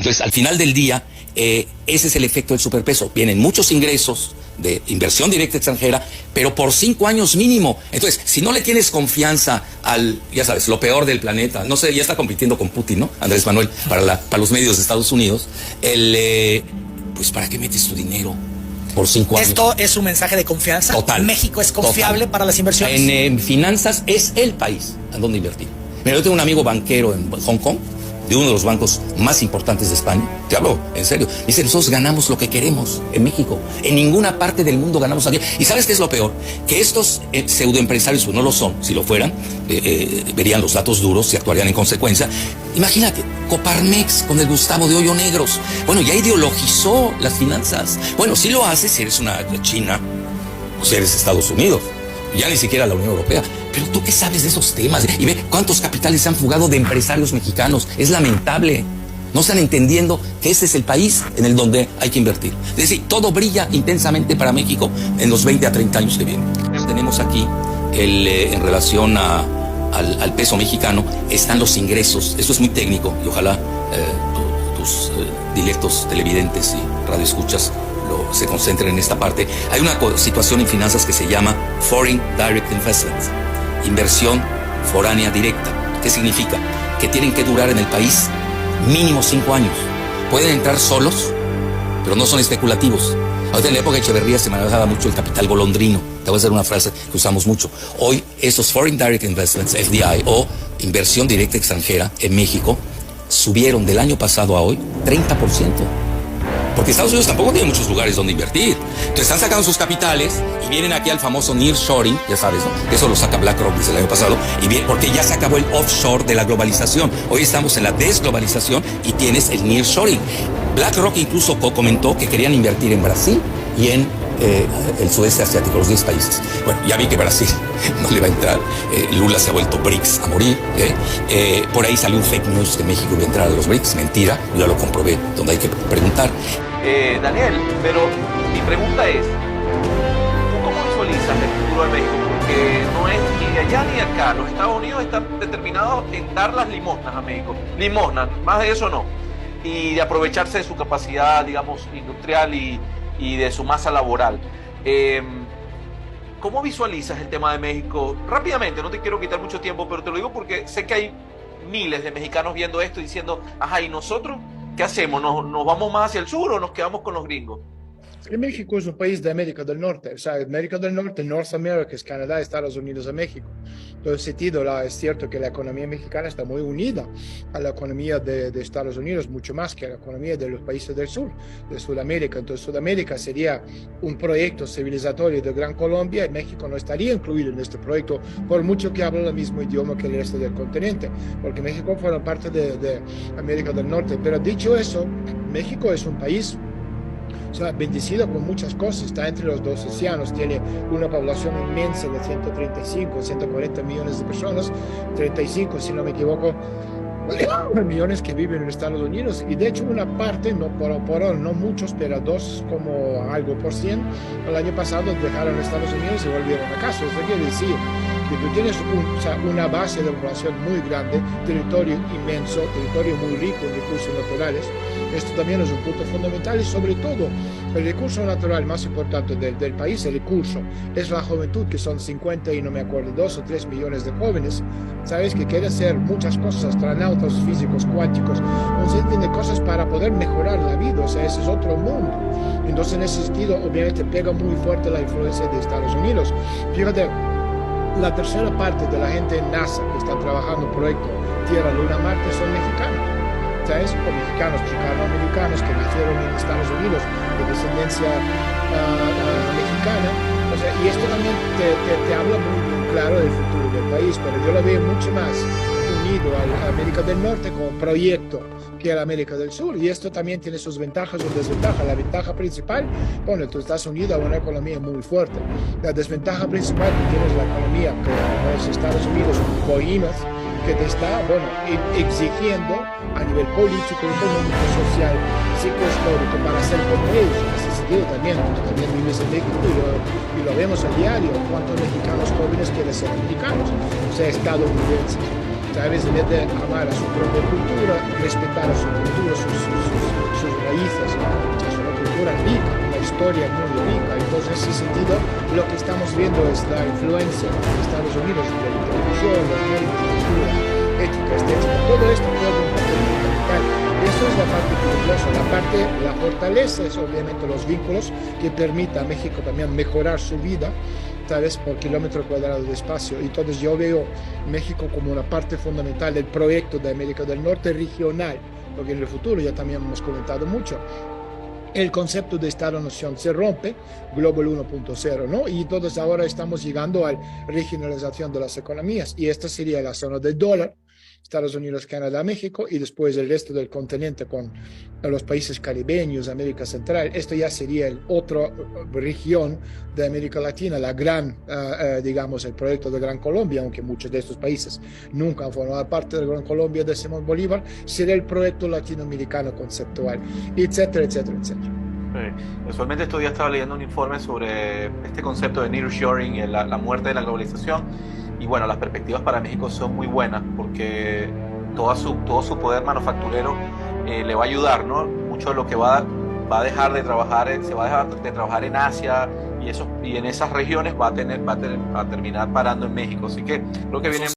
Entonces, al final del día, ese es el efecto del superpeso. Vienen muchos ingresos de inversión directa extranjera, pero por 5 años mínimo. Entonces, si no le tienes confianza al, ya sabes, lo peor del planeta, no sé, ya está compitiendo con Putin, ¿no? Andrés Manuel, para los medios de Estados Unidos, pues ¿para qué metes tu dinero por 5 años? ¿Esto es un mensaje de confianza? Total. ¿México es confiable para las inversiones? En finanzas es el país en donde invertir. Mira, yo tengo un amigo banquero en Hong Kong, de uno de los bancos más importantes de España. Te hablo en serio. Dice, nosotros ganamos lo que queremos en México. En ninguna parte del mundo ganamos aquí. ¿Y sabes qué es lo peor? Que estos pseudoempresarios, pues no lo son, si lo fueran, verían los datos duros y actuarían en consecuencia. Imagínate, Coparmex con el Gustavo de Hoyo Negros. Bueno, ya ideologizó las finanzas. Bueno, si lo haces, si eres una China, o si eres Estados Unidos, ya ni siquiera la Unión Europea. Pero tú qué sabes de esos temas, y ve cuántos capitales se han fugado de empresarios mexicanos. Es lamentable. No están entendiendo que este es el país en el donde hay que invertir. Es decir, todo brilla intensamente para México en los 20 a 30 años que vienen. Tenemos aquí en relación al peso mexicano, están los ingresos. Esto es muy técnico y ojalá tus directos televidentes y radioescuchas se concentren en esta parte. Hay una situación en finanzas que se llama Foreign Direct Investment, inversión foránea directa. ¿Qué significa? Que tienen que durar en el país mínimo 5 años. Pueden entrar solos, pero no son especulativos. Ahorita en la época de Echeverría se manejaba mucho el capital golondrino. Te voy a hacer una frase que usamos mucho. Hoy esos Foreign Direct Investments, FDI, o inversión directa extranjera en México, subieron del año pasado a hoy 30%. Porque Estados Unidos tampoco tiene muchos lugares donde invertir. Entonces están sacando sus capitales y vienen aquí al famoso nearshoring, ya sabes, ¿no? Eso lo saca BlackRock desde el año pasado, y bien, porque ya se acabó el offshore de la globalización. Hoy estamos en la desglobalización y tienes el nearshoring. BlackRock incluso comentó que querían invertir en Brasil y en el sudeste asiático, los 10 países. Bueno, ya vi que Brasil no le va a entrar. Lula se ha vuelto BRICS a morir. Por ahí salió un fake news que México iba a entrar a los BRICS. Mentira, yo ya lo comprobé, donde hay que preguntar. Daniel, pero mi pregunta es, ¿tú cómo visualizas el futuro de México? Porque no es ni de allá ni de acá. Los Estados Unidos están determinados en dar las limosnas a México. Limosnas, más de eso no. Y de aprovecharse de su capacidad, digamos, industrial y de su masa laboral. ¿Cómo visualizas el tema de México? Rápidamente, no te quiero quitar mucho tiempo, pero te lo digo porque sé que hay miles de mexicanos viendo esto y diciendo, ajá, ¿y nosotros qué hacemos? ¿Nos vamos más hacia el sur o nos quedamos con los gringos? México es un país de América del Norte, o sea, América del Norte, North America, es Canadá, Estados Unidos y México. En ese sentido, es cierto que la economía mexicana está muy unida a la economía de Estados Unidos, mucho más que a la economía de los países del sur, de Sudamérica. Entonces, Sudamérica sería un proyecto civilizatorio de Gran Colombia y México no estaría incluido en este proyecto, por mucho que habla el mismo idioma que el resto del continente, porque México forma parte de América del Norte. Pero dicho eso, México es un país, o sea, bendecido con muchas cosas, está entre los dos océanos, tiene una población inmensa de 135, 140 millones de personas, 35 si no me equivoco, millones que viven en Estados Unidos, y de hecho una parte, no muchos, pero 2 como algo por cien, el año pasado dejaron Estados Unidos y volvieron a casa. Eso quiere decir que tú tienes una base de población muy grande, territorio inmenso, territorio muy rico en recursos naturales. Esto también es un punto fundamental, y sobre todo el recurso natural más importante del país, el recurso, es la juventud, que son 50 y no me acuerdo, 2 o 3 millones de jóvenes, ¿sabes? Que quieren hacer muchas cosas, astronautas, físicos, cuánticos, un sinfín de cosas para poder mejorar la vida. O sea, ese es otro mundo. Entonces, en ese sentido, obviamente pega muy fuerte la influencia de Estados Unidos. Fíjate, la tercera parte de la gente en NASA que está trabajando en el proyecto Tierra, Luna, Marte son mexicanos. ¿Sabes? O mexicanos, chicano-americanos que nacieron en Estados Unidos de descendencia mexicana. O sea, y esto también te habla muy bien claro del futuro del país, pero yo lo veo mucho más unido a la América del Norte como proyecto que a la América del Sur, y esto también tiene sus ventajas o desventajas. La ventaja principal, bueno, tú estás unido a una economía muy fuerte. La desventaja principal, que tienes la economía que los Estados Unidos, bohímas, que te está, bueno, exigiendo a nivel político, económico, social, psicohistórico, para ser como ellos. En ese sentido también, tú también vives en México y lo vemos a diario, cuántos mexicanos jóvenes quieren ser americanos, o sea, estadounidenses. ¿Sabes? En vez de amar a su propia cultura, respetar a su cultura, sus cultura rica, una historia muy rica. Entonces, en ese sentido, lo que estamos viendo es la influencia de Estados Unidos de la televisión, los medios, cultura, ética, estética, todo esto juega un papel fundamental. Eso es la parte peligrosa. La fortaleza es obviamente los vínculos que permita a México también mejorar su vida, ¿sabes?, por kilómetro cuadrado de espacio. Entonces yo veo México como una parte fundamental del proyecto de América del Norte regional, porque en el futuro ya también hemos comentado mucho. El concepto de Estado-Nación se rompe, Global 1.0, ¿no? Y entonces ahora estamos llegando a la regionalización de las economías, y esta sería la zona del dólar, Estados Unidos, Canadá, México, y después el resto del continente con los países caribeños, América Central. Esto ya sería el otra región de América Latina, la gran, digamos, el proyecto de Gran Colombia, aunque muchos de estos países nunca han formado parte de Gran Colombia de Simón Bolívar, sería el proyecto latinoamericano conceptual, etcétera, etcétera, etcétera. Casualmente estos días estaba leyendo un informe sobre este concepto de nearshoring y la muerte de la globalización. Y bueno, las perspectivas para México son muy buenas porque todo su poder manufacturero le va a ayudar, ¿no? Mucho de lo que va a dejar de trabajar, se va a dejar de trabajar en Asia y en esas regiones va a terminar parando en México. Así que creo que viene